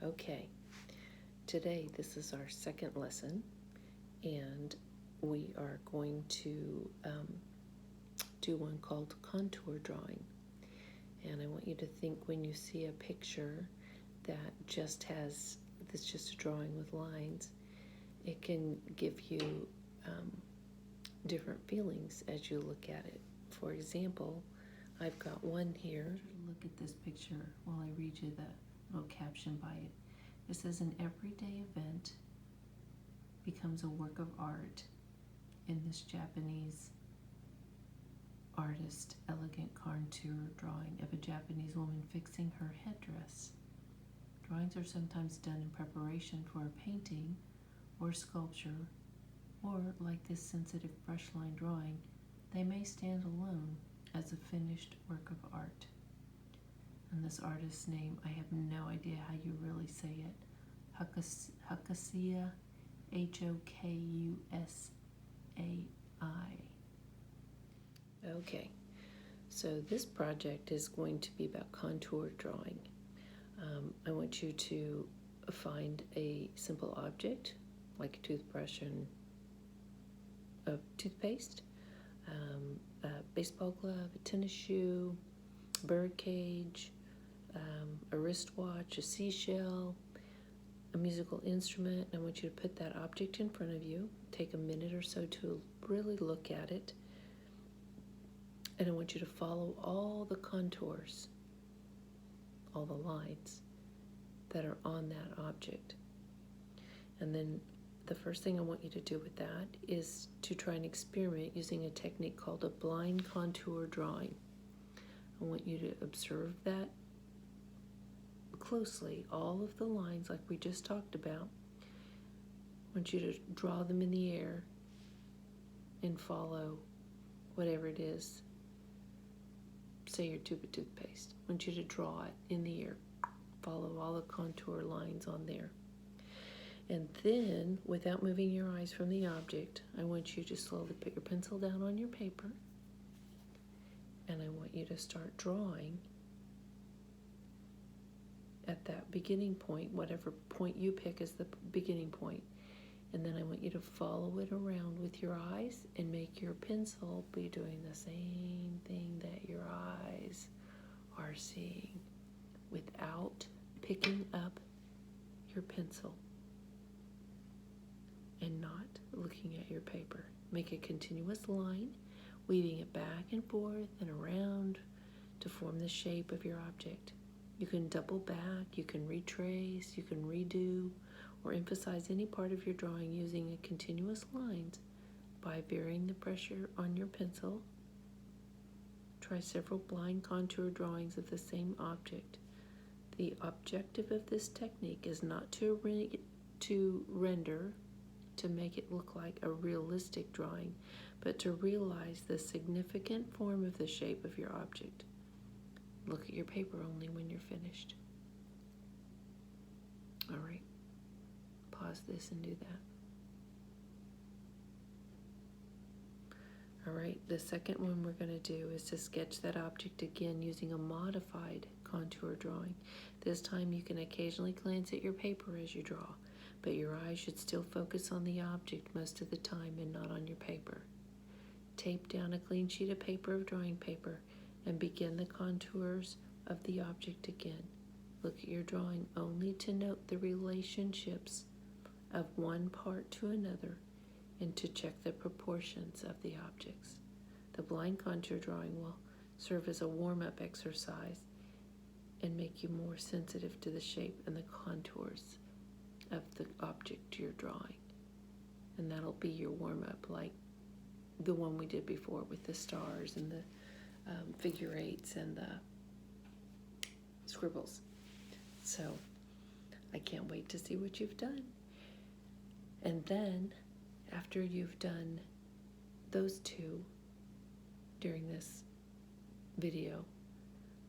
Okay, today this is our second lesson, and we are going to do one called contour drawing. And I want you to think when you see a picture that's just a drawing with lines, it can give you different feelings as you look at it. For example, I've got one here. Look at this picture while I read you the little caption by it. It says, an everyday event becomes a work of art in this Japanese artist elegant contour drawing of a Japanese woman fixing her headdress. Drawings are sometimes done in preparation for a painting or sculpture, or like this sensitive brush line drawing, they may stand alone as a finished work of art. And this artist's name, I have no idea how you really say it. Hokusai, Hokusai. Okay, so this project is going to be about contour drawing. I want you to find a simple object like a toothbrush and a toothpaste, a baseball glove, a tennis shoe, a bird cage, a wristwatch, a seashell, a musical instrument. I want you to put that object in front of you. Take a minute or so to really look at it. And I want you to follow all the contours, all the lines that are on that object. And then the first thing I want you to do with that is to try and experiment using a technique called a blind contour drawing. I want you to observe that closely, all of the lines like we just talked about. I want you to draw them in the air and follow whatever it is. Say your tube of toothpaste. I want you to draw it in the air. Follow all the contour lines on there. And then, without moving your eyes from the object, I want you to slowly put your pencil down on your paper. And I want you to start drawing at that beginning point, whatever point you pick as the beginning point. And then I want you to follow it around with your eyes and make your pencil be doing the same thing that your eyes are seeing without picking up your pencil and not looking at your paper. Make a continuous line, weaving it back and forth and around to form the shape of your object. You can double back, you can retrace, you can redo, or emphasize any part of your drawing using a continuous lines by varying the pressure on your pencil. Try several blind contour drawings of the same object. The objective of this technique is not to render, to make it look like a realistic drawing, but to realize the significant form of the shape of your object. Look at your paper only when you're finished. All right. Pause this and do that. All right, the second one we're going to do is to sketch that object again using a modified contour drawing. This time you can occasionally glance at your paper as you draw, but your eyes should still focus on the object most of the time and not on your paper. Tape down a clean sheet of paper of drawing paper and begin the contours of the object again. Look at your drawing only to note the relationships of one part to another and to check the proportions of the objects. The blind contour drawing will serve as a warm-up exercise and make you more sensitive to the shape and the contours of the object you're drawing. And that'll be your warm-up, like the one we did before with the stars and the figure eights and the scribbles. So I can't wait to see what you've done. And then after you've done those two during this video,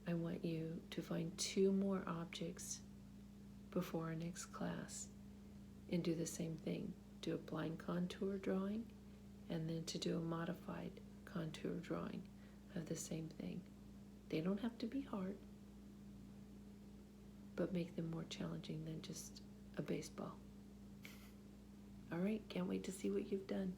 I want you to find 2 more objects before our next class and do the same thing. Do a blind contour drawing and then to do a modified contour drawing of the same thing. They don't have to be hard, but make them more challenging than just a baseball. All right, can't wait to see what you've done.